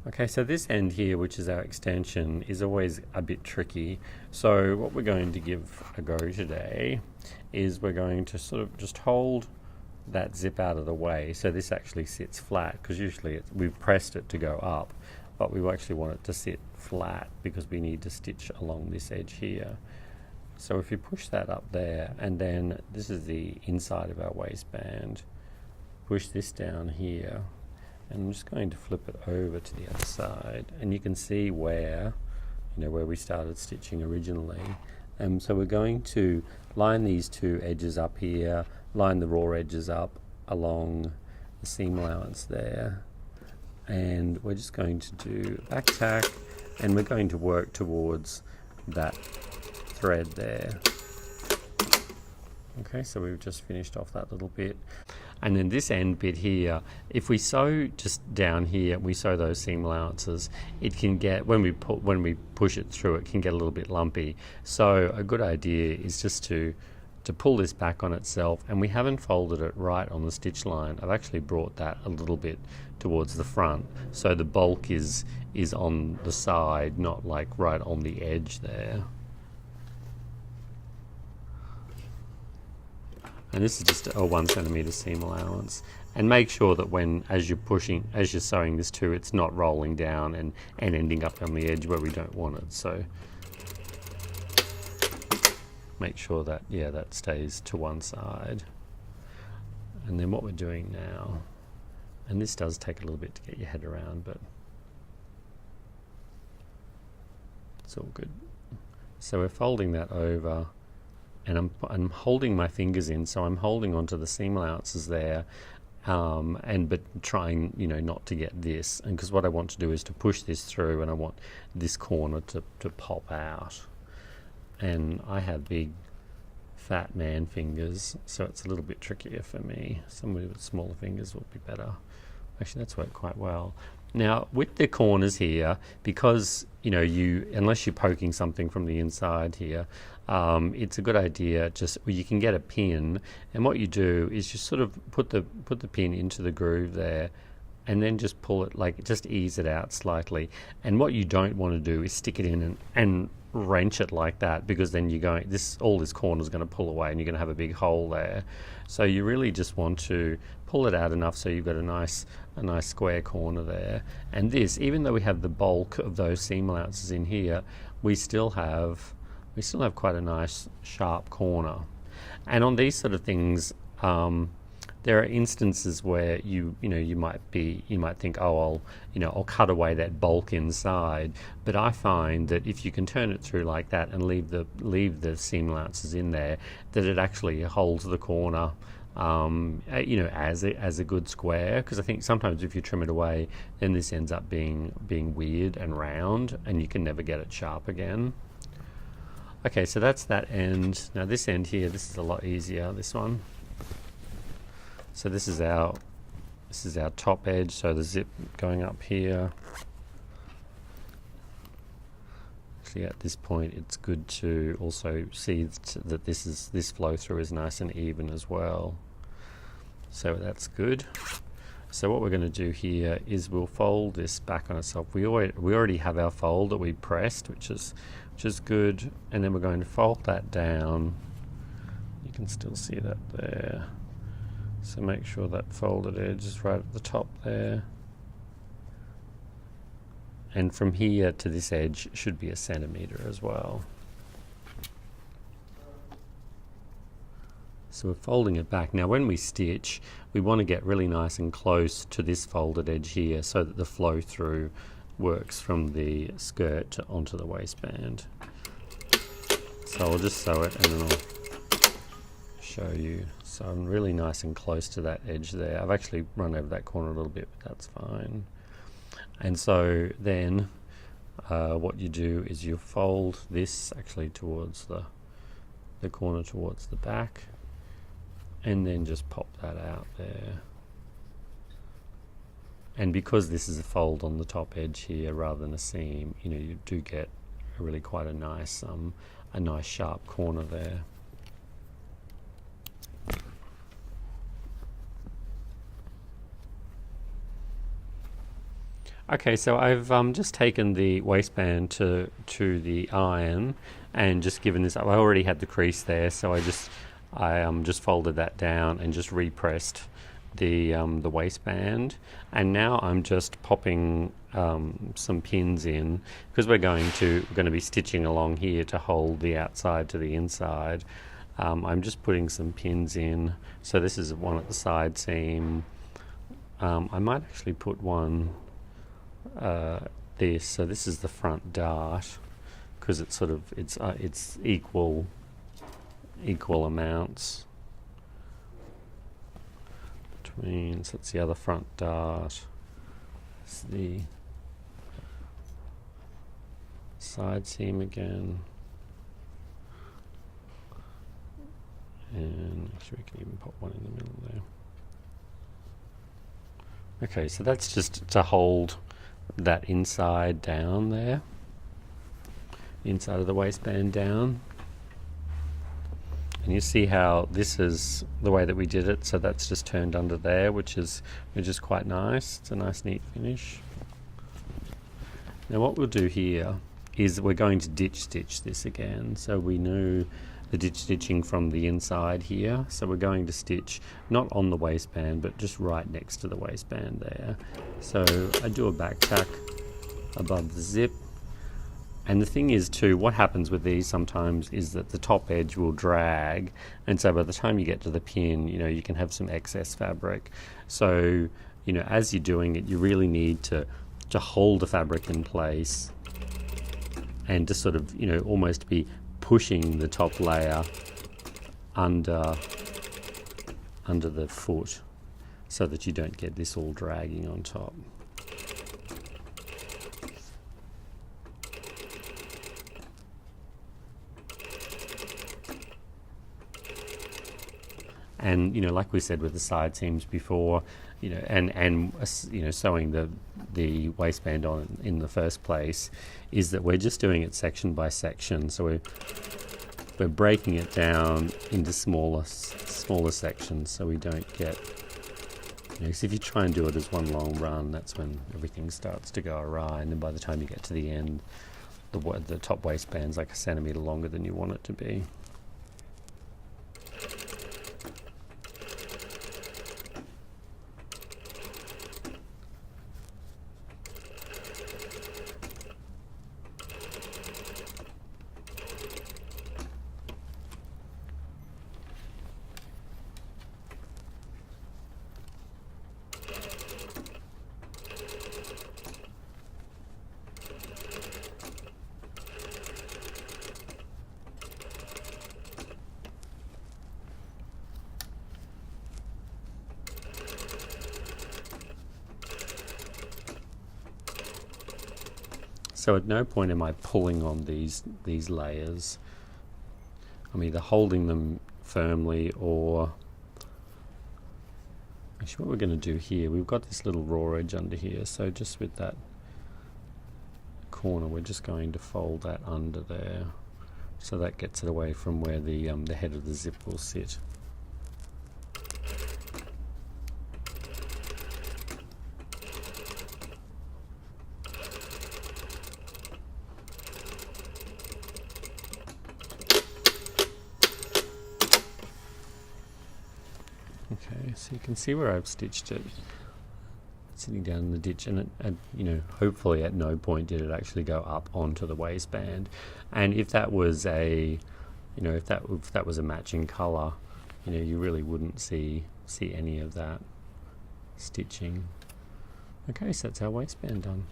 Okay, so this end here, which is our extension, is always a bit tricky. So what we're going to give a go today is we're going to sort of just hold that zip out of the way so this actually sits flat, because usually we've pressed it to go up, but we actually want it to sit flat because we need to stitch along this edge here. So if you push that up there, and then this is the inside of our waistband, push this down here, and I'm just going to flip it over to the other side, and you can see where we started stitching originally. So we're going to line these two edges up here, line the raw edges up along the seam allowance there, and we're just going to do back tack, and we're going to work towards that thread there. Okay, so we've just finished off that little bit. And then this end bit here, if we sew just down here, we sew those seam allowances, it can get, when we push it through, it can get a little bit lumpy. So a good idea is just to pull this back on itself, and we haven't folded it right on the stitch line. I've actually brought that a little bit towards the front, so the bulk is on the side, not like right on the edge there. And this is just a 1 centimeter seam allowance. And make sure that as you're sewing this too, it's not rolling down and ending up on the edge where we don't want it. So make sure that, that stays to one side. And then what we're doing now, and this does take a little bit to get your head around, but it's all good. So we're folding that over, and I'm holding my fingers in, so I'm holding onto the seam allowances there, but trying not to get this, and because what I want to do is to push this through, and I want this corner to pop out. And I have big fat man fingers, so it's a little bit trickier for me. Somebody with smaller fingers will be better. Actually, that's worked quite well. Now with the corners here, because unless you're poking something from the inside here, it's a good idea you can get a pin, and what you do is you sort of put the pin into the groove there, and then just pull it, just ease it out slightly. And what you don't want to do is stick it in and wrench it like that, because then all this corner is going to pull away and you're going to have a big hole there. So you really just want to pull it out enough so you've got a nice square corner there. And this, even though we have the bulk of those seam allowances in here, we still have quite a nice sharp corner. And on these sort of things, there are instances where you might think, oh, I'll cut away that bulk inside. But I find that if you can turn it through like that and leave the seam allowances in there, that it actually holds the corner, as a good square. Because I think sometimes if you trim it away, then this ends up being weird and round, and you can never get it sharp again. Okay, so that's that end. Now this end here, this is a lot easier. This one. So this is our top edge, so the zip going up here. Actually at this point it's good to also see that this flow through is nice and even as well. So that's good. So what we're going to do here is we'll fold this back on itself. We already have our fold that we pressed, which is good, and then we're going to fold that down. You can still see that there. So make sure that folded edge is right at the top there. And from here to this edge should be 1 centimeter as well. So we're folding it back. Now when we stitch, we want to get really nice and close to this folded edge here so that the flow through works from the skirt onto the waistband. So I'll just sew it and then I'll show you. So I'm really nice and close to that edge there. I've actually run over that corner a little bit, but that's fine. And so then what you do is you fold this actually towards the corner towards the back, and then just pop that out there. And because this is a fold on the top edge here rather than a seam, you do get really quite a nice sharp corner there. Okay, so I've just taken the waistband to the iron and just given this up. I already had the crease there, so I just folded that down and just repressed the waistband, and now I'm just popping some pins in because we're going to be stitching along here to hold the outside to the inside. I'm just putting some pins in. So this is one at the side seam. I might actually put one this. So this is the front dart because it's sort of it's equal amounts between. So it's the other front dart. It's the side seam again. And actually we can even pop one in the middle there. Okay, so that's just to hold that inside down there, inside of the waistband down. And you see how this is the way that we did it, so that's just turned under there, which is quite nice. It's a nice neat finish. Now what we'll do here is we're going to ditch stitch this again. So we knew the ditch stitching from the inside here, so we're going to stitch not on the waistband but just right next to the waistband there. So I do a back tack above the zip, and the thing is too, what happens with these sometimes is that the top edge will drag, and so by the time you get to the pin, you can have some excess fabric. So as you're doing it, you really need to hold the fabric in place and to sort of almost be pushing the top layer under the foot so that you don't get this all dragging on top. And like we said with the side seams before, and sewing the waistband on in the first place, is that we're just doing it section by section. So we're breaking it down into smaller sections, so we don't get. Because if you try and do it as one long run, that's when everything starts to go awry, and then by the time you get to the end, the top waistband's like a centimetre longer than you want it to be. So at no point am I pulling on these layers. I'm either holding them firmly or... Actually, what we're going to do here, we've got this little raw edge under here, so just with that corner, we're just going to fold that under there, so that gets it away from where the head of the zip will sit. Okay, so you can see where I've stitched it, sitting down in the ditch, and hopefully at no point did it actually go up onto the waistband. And if that was if that was a matching colour, you really wouldn't see any of that stitching. Okay, so that's our waistband done.